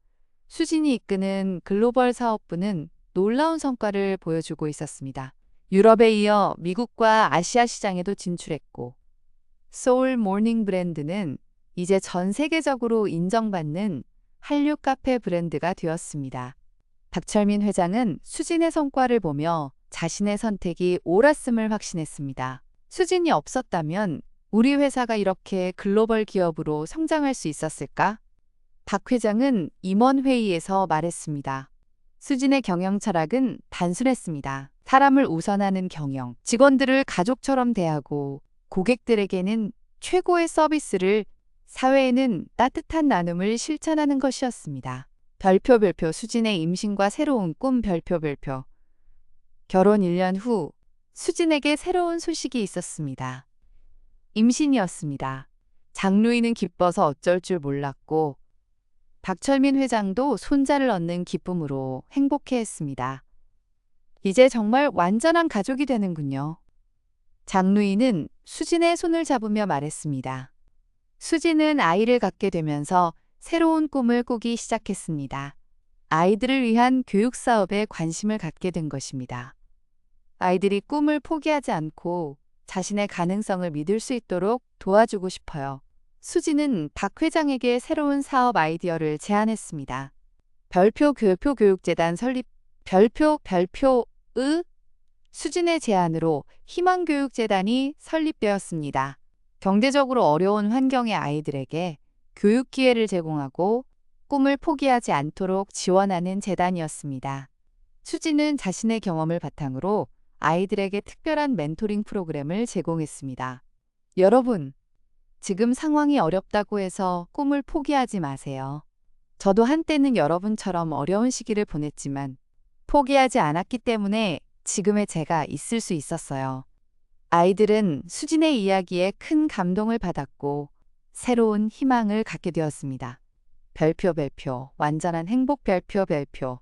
수진이 이끄는 글로벌 사업부는 놀라운 성과를 보여주고 있었습니다. 유럽에 이어 미국과 아시아 시장에도 진출했고, 소울 모닝 브랜드는 이제 전 세계적으로 인정받는 한류 카페 브랜드가 되었습니다. 박철민 회장은 수진의 성과를 보며 자신의 선택이 옳았음을 확신했습니다. 수진이 없었다면 우리 회사가 이렇게 글로벌 기업으로 성장할 수 있었을까? 박 회장은 임원회의에서 말했습니다. 수진의 경영 철학은 단순했습니다. 사람을 우선하는 경영, 직원들을 가족처럼 대하고 고객들에게는 최고의 서비스를, 사회에는 따뜻한 나눔을 실천하는 것이었습니다. 별표 수진의 임신과 새로운 꿈 별표. 결혼 1년 후 수진에게 새로운 소식이 있었습니다. 임신이었습니다. 장루이는 기뻐서 어쩔 줄 몰랐고 박철민 회장도 손자를 얻는 기쁨으로 행복해했습니다. 이제 정말 완전한 가족이 되는군요. 장루이는 수진의 손을 잡으며 말했습니다. 수진은 아이를 갖게 되면서 새로운 꿈을 꾸기 시작했습니다. 아이들을 위한 교육 사업에 관심을 갖게 된 것입니다. 아이들이 꿈을 포기하지 않고 자신의 가능성을 믿을 수 있도록 도와주고 싶어요. 수진은 박 회장에게 새로운 사업 아이디어를 제안했습니다. 별표 교육재단 설립 수진의 제안으로 희망교육재단이 설립되었습니다. 경제적으로 어려운 환경의 아이들에게 교육 기회를 제공하고 꿈을 포기하지 않도록 지원하는 재단이었습니다. 수진은 자신의 경험을 바탕으로 아이들에게 특별한 멘토링 프로그램을 제공했습니다. 여러분, 지금 상황이 어렵다고 해서 꿈을 포기하지 마세요. 저도 한때는 여러분처럼 어려운 시기를 보냈지만 포기하지 않았기 때문에 지금의 제가 있을 수 있었어요. 아이들은 수진의 이야기에 큰 감동을 받았고 새로운 희망을 갖게 되었습니다. 별표 완전한 행복 별표.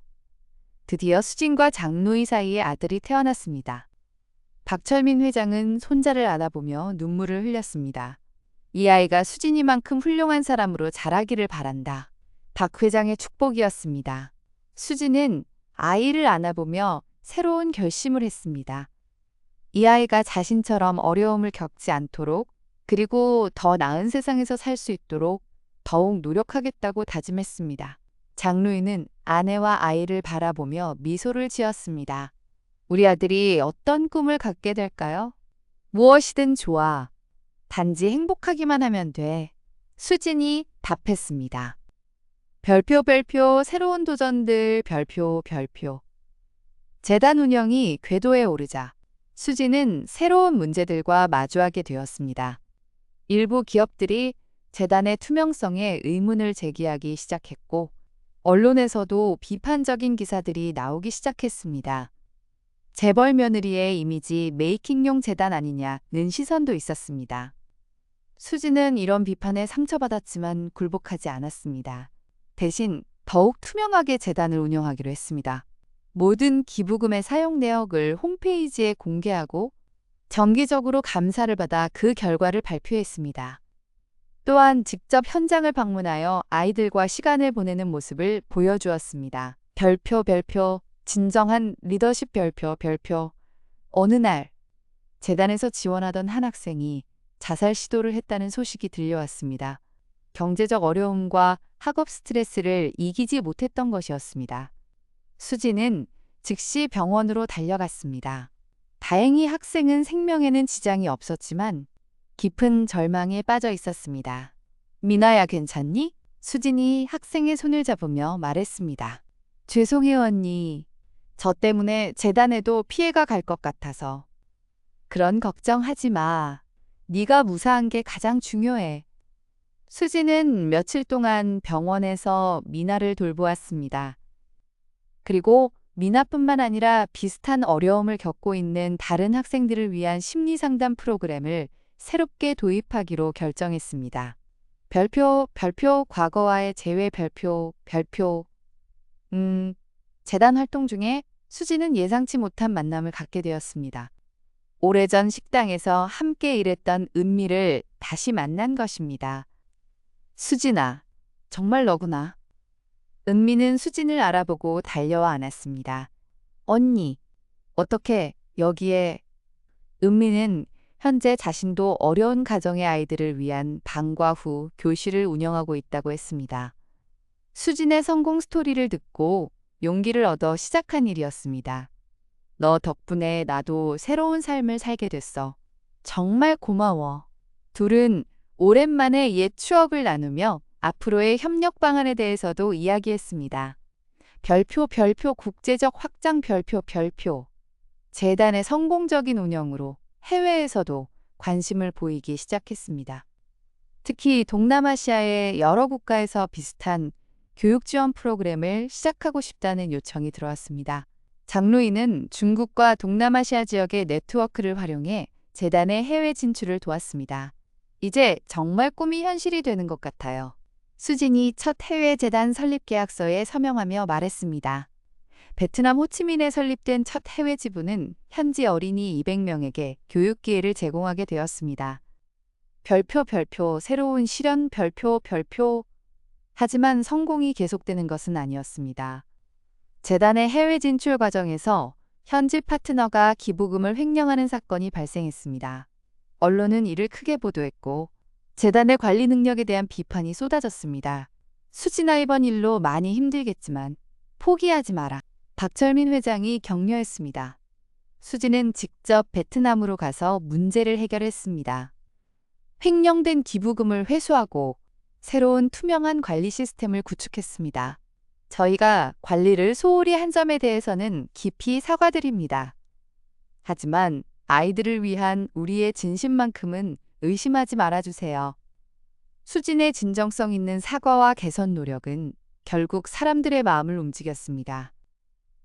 드디어 수진과 장루이 사이에 아들이 태어났습니다. 박철민 회장은 손자를 안아보며 눈물을 흘렸습니다. 이 아이가 수진이만큼 훌륭한 사람으로 자라기를 바란다. 박 회장의 축복이었습니다. 수진은 아이를 안아보며 새로운 결심을 했습니다. 이 아이가 자신처럼 어려움을 겪지 않도록, 그리고 더 나은 세상에서 살 수 있도록 더욱 노력하겠다고 다짐했습니다. 장루이는 아내와 아이를 바라보며 미소를 지었습니다. 우리 아들이 어떤 꿈을 갖게 될까요? 무엇이든 좋아. 단지 행복하기만 하면 돼. 수진이 답했습니다. 별표 새로운 도전들 별표. 재단 운영이 궤도에 오르자 수진은 새로운 문제들과 마주하게 되었습니다. 일부 기업들이 재단의 투명성에 의문을 제기하기 시작했고 언론에서도 비판적인 기사들이 나오기 시작했습니다. 재벌 며느리의 이미지 메이킹용 재단 아니냐는 시선도 있었습니다. 수진은 이런 비판에 상처받았지만 굴복하지 않았습니다. 대신 더욱 투명하게 재단을 운영하기로 했습니다. 모든 기부금의 사용 내역을 홈페이지에 공개하고 정기적으로 감사를 받아 그 결과를 발표했습니다. 또한 직접 현장을 방문하여 아이들과 시간을 보내는 모습을 보여주었습니다. 별표 진정한 리더십 별표. 어느 날 재단에서 지원하던 한 학생이 자살 시도를 했다는 소식이 들려왔습니다. 경제적 어려움과 학업 스트레스를 이기지 못했던 것이었습니다. 수진은 즉시 병원으로 달려갔습니다. 다행히 학생은 생명에는 지장이 없었지만 깊은 절망에 빠져 있었습니다. 미나야 괜찮니? 수진이 학생의 손을 잡으며 말했습니다. 죄송해요 언니. 저 때문에 재단에도 피해가 갈 것 같아서. 그런 걱정하지 마. 네가 무사한 게 가장 중요해. 수진은 며칠 동안 병원에서 미나를 돌보았습니다. 그리고 미나뿐만 아니라 비슷한 어려움을 겪고 있는 다른 학생들을 위한 심리상담 프로그램을 새롭게 도입하기로 결정했습니다. 별표 과거와의 재회 별표. 재단 활동 중에 수진은 예상치 못한 만남을 갖게 되었습니다. 오래전 식당에서 함께 일했던 은미를 다시 만난 것입니다. 수진아, 정말 너구나. 은미는 수진을 알아보고 달려와 안았습니다. 언니, 어떻게 여기에? 은미는 현재 자신도 어려운 가정의 아이들을 위한 방과 후 교실을 운영하고 있다고 했습니다. 수진의 성공 스토리를 듣고 용기를 얻어 시작한 일이었습니다. 너 덕분에 나도 새로운 삶을 살게 됐어. 정말 고마워. 둘은 오랜만에 옛 추억을 나누며 앞으로의 협력 방안에 대해서도 이야기했습니다. 별표 국제적 확장 별표. 재단의 성공적인 운영으로 해외에서도 관심을 보이기 시작했습니다. 특히 동남아시아의 여러 국가에서 비슷한 교육 지원 프로그램을 시작하고 싶다는 요청이 들어왔습니다. 장로인은 중국과 동남아시아 지역의 네트워크를 활용해 재단의 해외 진출을 도왔습니다. 이제 정말 꿈이 현실이 되는 것 같아요. 수진이 첫 해외 재단 설립 계약서에 서명하며 말했습니다. 베트남 호치민에 설립된 첫 해외 지부는 현지 어린이 200명에게 교육 기회를 제공하게 되었습니다. 별표 새로운 실현 별표. 하지만 성공이 계속되는 것은 아니었습니다. 재단의 해외 진출 과정에서 현지 파트너가 기부금을 횡령하는 사건이 발생했습니다. 언론은 이를 크게 보도했고 재단의 관리 능력에 대한 비판이 쏟아졌습니다. 수진아, 이번 일로 많이 힘들겠지만 포기하지 마라. 박철민 회장이 격려했습니다. 수진은 직접 베트남으로 가서 문제를 해결했습니다. 횡령된 기부금을 회수하고 새로운 투명한 관리 시스템을 구축했습니다. 저희가 관리를 소홀히 한 점에 대해서는 깊이 사과드립니다. 하지만 아이들을 위한 우리의 진심만큼은 의심하지 말아주세요. 수진의 진정성 있는 사과와 개선 노력은 결국 사람들의 마음을 움직였습니다.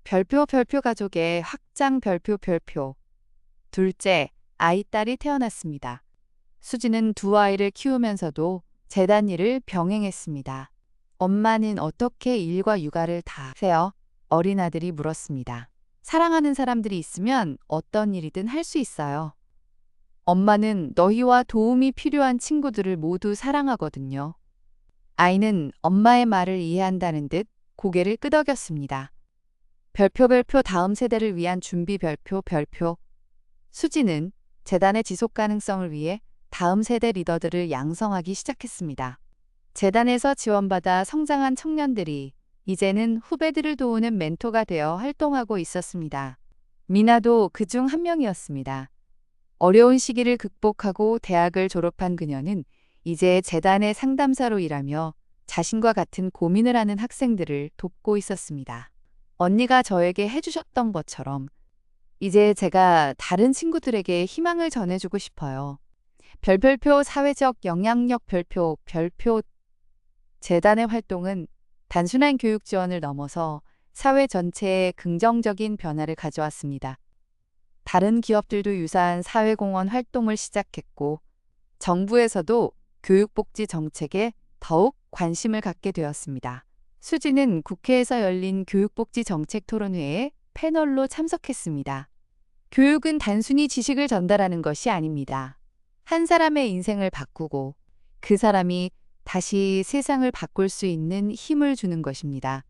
별표 가족의 확장 별표. 둘째, 아이 딸이 태어났습니다. 수진은 두 아이를 키우면서도 재단 일을 병행했습니다. 엄마는 어떻게 일과 육아를 다 하세요? 어린 아들이 물었습니다. 사랑하는 사람들이 있으면 어떤 일이든 할 수 있어요. 엄마는 너희와 도움이 필요한 친구들을 모두 사랑하거든요. 아이는 엄마의 말을 이해한다는 듯 고개를 끄덕였습니다. 별표 다음 세대를 위한 준비 별표. 수진은 재단의 지속 가능성을 위해 다음 세대 리더들을 양성하기 시작했습니다. 재단에서 지원받아 성장한 청년들이 이제는 후배들을 도우는 멘토가 되어 활동하고 있었습니다. 미나도 그중 한 명이었습니다. 어려운 시기를 극복하고 대학을 졸업한 그녀는 이제 재단의 상담사로 일하며 자신과 같은 고민을 하는 학생들을 돕고 있었습니다. 언니가 저에게 해주셨던 것처럼 이제 제가 다른 친구들에게 희망을 전해주고 싶어요. 별표 사회적 영향력 별표. 재단의 활동은 단순한 교육 지원을 넘어서 사회 전체에 긍정적인 변화를 가져왔습니다. 다른 기업들도 유사한 사회공헌 활동을 시작했고 정부에서도 교육복지 정책에 더욱 관심을 갖게 되었습니다. 수진은 국회에서 열린 교육복지 정책 토론회에 패널로 참석했습니다. 교육은 단순히 지식을 전달하는 것이 아닙니다. 한 사람의 인생을 바꾸고 그 사람이 다시 세상을 바꿀 수 있는 힘을 주는 것입니다.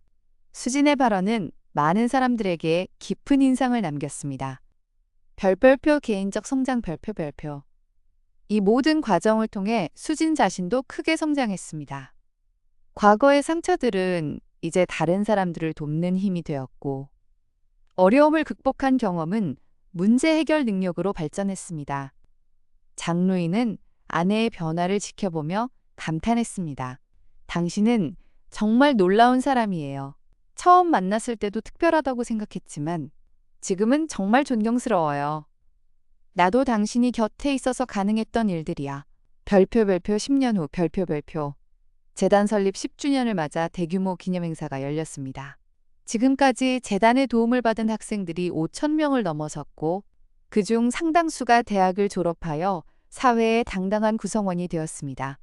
수진의 발언은 많은 사람들에게 깊은 인상을 남겼습니다. 별표 개인적 성장 별표. 이 모든 과정을 통해 수진 자신도 크게 성장했습니다. 과거의 상처들은 이제 다른 사람들을 돕는 힘이 되었고 어려움을 극복한 경험은 문제 해결 능력으로 발전했습니다. 장로인은 아내의 변화를 지켜보며 감탄했습니다. 당신은 정말 놀라운 사람이에요. 처음 만났을 때도 특별하다고 생각했지만 지금은 정말 존경스러워요. 나도 당신이 곁에 있어서 가능했던 일들이야. 별표 10년 후 별표. 재단 설립 10주년을 맞아 대규모 기념행사가 열렸습니다. 지금까지 재단의 도움을 받은 학생들이 5,000명을 넘어섰고 그중 상당수가 대학을 졸업하여 사회의 당당한 구성원이 되었습니다.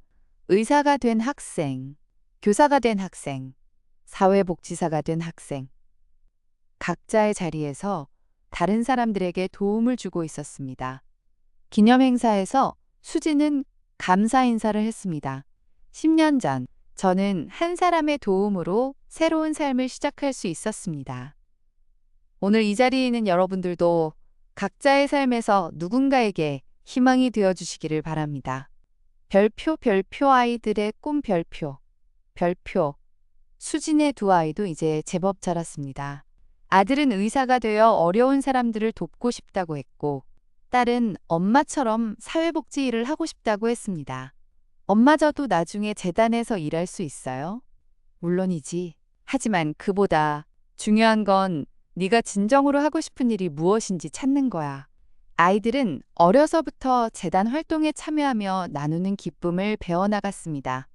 의사가 된 학생, 교사가 된 학생, 사회복지사가 된 학생. 각자의 자리에서 다른 사람들에게 도움을 주고 있었습니다. 기념행사에서 수진은 감사 인사를 했습니다. 10년 전 저는 한 사람의 도움으로 새로운 삶을 시작할 수 있었습니다. 오늘 이 자리에 있는 여러분들도 각자의 삶에서 누군가에게 희망이 되어 주시기를 바랍니다. 별표 별표 아이들의 꿈 별표. 별표. 수진의 두 아이도 이제 제법 자랐습니다. 아들은 의사가 되어 어려운 사람들을 돕고 싶다고 했고, 딸은 엄마처럼 사회복지 일을 하고 싶다고 했습니다. 엄마 저도 나중에 재단에서 일할 수 있어요? 물론이지. 하지만 그보다 중요한 건 네가 진정으로 하고 싶은 일이 무엇인지 찾는 거야. 아이들은 어려서부터 재단 활동에 참여하며 나누는 기쁨을 배워나갔습니다.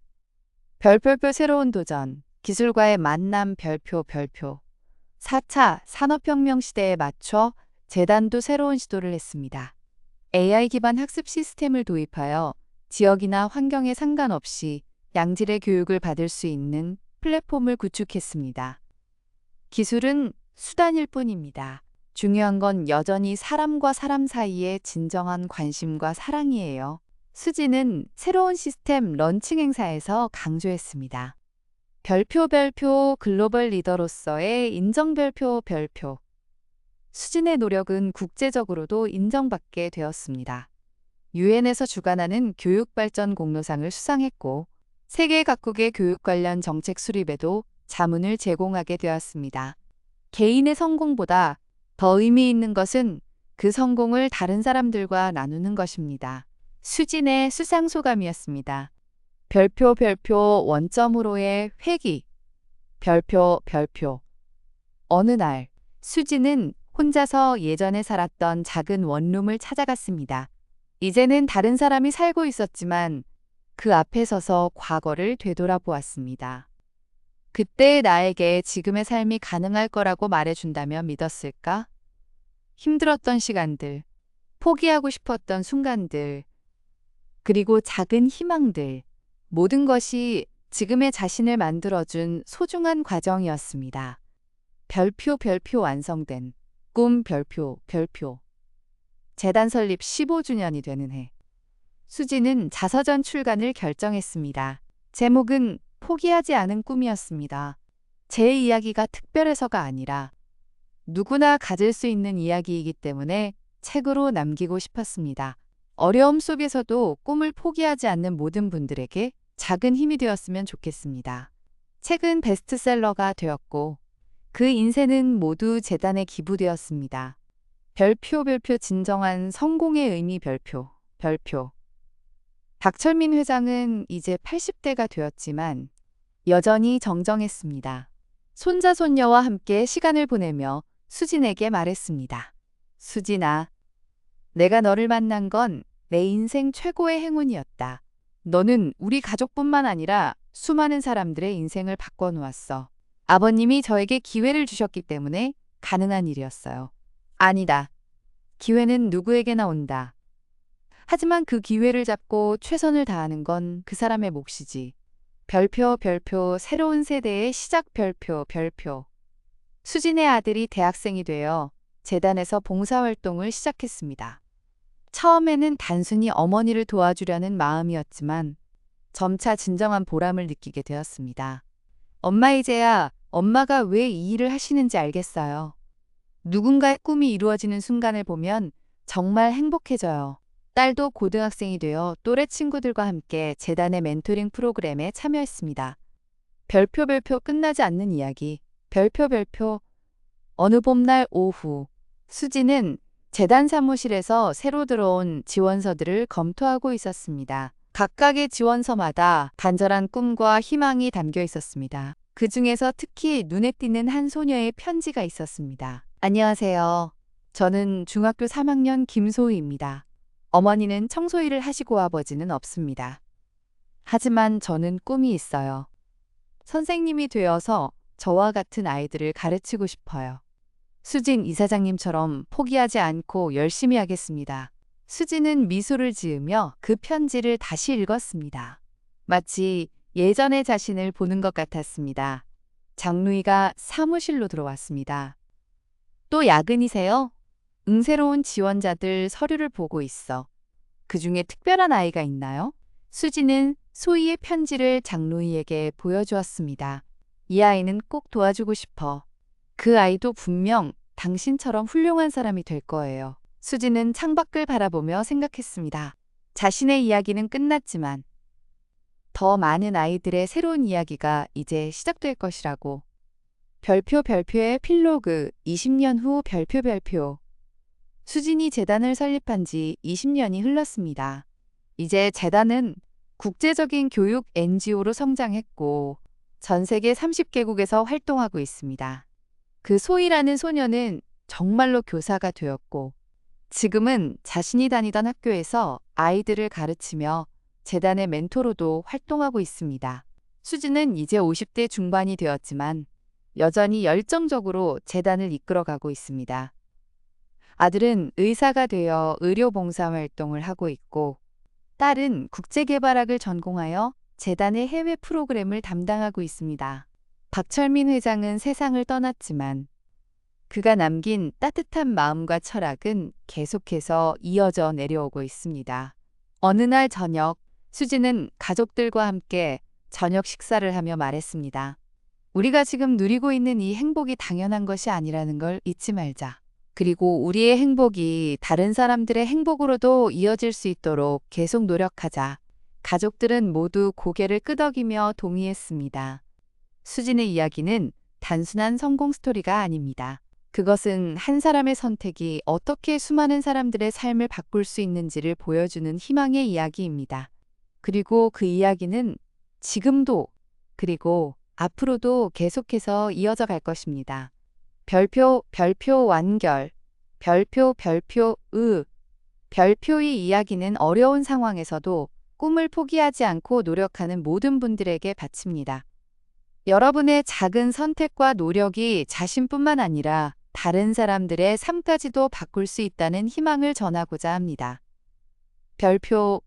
별별별 새로운 도전, 기술과의 만남 별표 별표. 4차 산업혁명 시대에 맞춰 재단도 새로운 시도를 했습니다. AI 기반 학습 시스템을 도입하여 지역이나 환경에 상관없이 양질의 교육을 받을 수 있는 플랫폼을 구축했습니다. 기술은 수단일 뿐입니다. 중요한 건 여전히 사람과 사람 사이의 진정한 관심과 사랑이에요. 수지는 새로운 시스템 런칭 행사에서 강조했습니다. 별표 별표 글로벌 리더로서의 인정 별표 별표. 수진의 노력은 국제적으로도 인정받게 되었습니다. 유엔에서 주관하는 교육발전 공로상을 수상했고, 세계 각국의 교육 관련 정책 수립에도 자문을 제공하게 되었습니다. 개인의 성공보다 더 의미 있는 것은 그 성공을 다른 사람들과 나누는 것입니다. 수진의 수상 소감이었습니다. 별표 별표 원점으로의 회귀. 별표 별표. 어느 날 수진은 혼자서 예전에 살았던 작은 원룸을 찾아갔습니다. 이제는 다른 사람이 살고 있었지만 그 앞에 서서 과거를 되돌아보았습니다. 그때의 나에게 지금의 삶이 가능할 거라고 말해준다면 믿었을까? 힘들었던 시간들, 포기하고 싶었던 순간들, 그리고 작은 희망들, 모든 것이 지금의 자신을 만들어준 소중한 과정이었습니다. 별표 별표 완성된 꿈 별표 별표. 재단 설립 15주년이 되는 해. 수지는 자서전 출간을 결정했습니다. 제목은 포기하지 않은 꿈이었습니다. 제 이야기가 특별해서가 아니라 누구나 가질 수 있는 이야기이기 때문에 책으로 남기고 싶었습니다. 어려움 속에서도 꿈을 포기하지 않는 모든 분들에게 작은 힘이 되었으면 좋겠습니다. 책은 베스트셀러가 되었고 그 인쇄는 모두 재단에 기부되었습니다. 별표 별표 진정한 성공의 의미 별표 별표. 박철민 회장은 이제 80대가 되었지만 여전히 정정했습니다. 손자 손녀와 함께 시간을 보내며 수진에게 말했습니다. 수진아, 내가 너를 만난 건 내 인생 최고의 행운이었다. 너는 우리 가족뿐만 아니라 수많은 사람들의 인생을 바꿔놓았어. 아버님이 저에게 기회를 주셨기 때문에 가능한 일이었어요. 아니다. 기회는 누구에게나 온다. 하지만 그 기회를 잡고 최선을 다하는 건 그 사람의 몫이지. 별표 별표 새로운 세대의 시작 별표 별표. 수진의 아들이 대학생이 되어 재단에서 봉사활동을 시작했습니다. 처음에는 단순히 어머니를 도와주려는 마음이었지만 점차 진정한 보람을 느끼게 되었습니다. 엄마 이제야 엄마가 왜 이 일을 하시는지 알겠어요. 누군가의 꿈이 이루어지는 순간을 보면 정말 행복해져요. 딸도 고등학생이 되어 또래 친구들과 함께 재단의 멘토링 프로그램에 참여했습니다. 별표 별표 끝나지 않는 이야기. 별표 별표. 어느 봄날 오후 수지는 재단 사무실에서 새로 들어온 지원서들을 검토하고 있었습니다. 각각의 지원서마다 간절한 꿈과 희망이 담겨 있었습니다. 그 중에서 특히 눈에 띄는 한 소녀의 편지가 있었습니다. 안녕하세요. 저는 중학교 3학년 김소희입니다. 어머니는 청소 일을 하시고 아버지는 없습니다. 하지만 저는 꿈이 있어요. 선생님이 되어서 저와 같은 아이들을 가르치고 싶어요. 수진 이사장님처럼 포기하지 않고 열심히 하겠습니다. 수진은 미소를 지으며 그 편지를 다시 읽었습니다. 마치 예전의 자신을 보는 것 같았습니다. 장루이가 사무실로 들어왔습니다. 또 야근이세요? 새로운 지원자들 서류를 보고 있어. 그 중에 특별한 아이가 있나요? 수지는 소희의 편지를 장루이에게 보여주었습니다. 이 아이는 꼭 도와주고 싶어. 그 아이도 분명 당신처럼 훌륭한 사람이 될 거예요. 수지는 창밖을 바라보며 생각했습니다. 자신의 이야기는 끝났지만 더 많은 아이들의 새로운 이야기가 이제 시작될 것이라고. 별표의 필로그 20년 후 별표. 수진이 재단을 설립한 지 20년이 흘렀습니다. 이제 재단은 국제적인 교육 NGO로 성장했고 전 세계 30개국에서 활동하고 있습니다. 그 소희라는 소녀는 정말로 교사가 되었고 지금은 자신이 다니던 학교에서 아이들을 가르치며 재단의 멘토로도 활동하고 있습니다. 수지는 이제 50대 중반이 되었지만 여전히 열정적으로 재단을 이끌어가고 있습니다. 아들은 의사가 되어 의료봉사활동을 하고 있고 딸은 국제개발학을 전공하여 재단의 해외 프로그램을 담당하고 있습니다. 박철민 회장은 세상을 떠났지만 그가 남긴 따뜻한 마음과 철학은 계속해서 이어져 내려오고 있습니다. 어느 날 저녁, 수지는 가족들과 함께 저녁 식사를 하며 말했습니다. 우리가 지금 누리고 있는 이 행복이 당연한 것이 아니라는 걸 잊지 말자. 그리고 우리의 행복이 다른 사람들의 행복으로도 이어질 수 있도록 계속 노력하자. 가족들은 모두 고개를 끄덕이며 동의했습니다. 수진의 이야기는 단순한 성공 스토리가 아닙니다. 그것은 한 사람의 선택이 어떻게 수많은 사람들의 삶을 바꿀 수 있는지를 보여주는 희망의 이야기입니다. 그리고 그 이야기는 지금도 그리고 앞으로도 계속해서 이어져 갈 것입니다. 별표 완결. 별표의 이야기는 어려운 상황에서도 꿈을 포기하지 않고 노력하는 모든 분들에게 바칩니다. 여러분의 작은 선택과 노력이 자신뿐만 아니라 다른 사람들의 삶까지도 바꿀 수 있다는 희망을 전하고자 합니다. 별표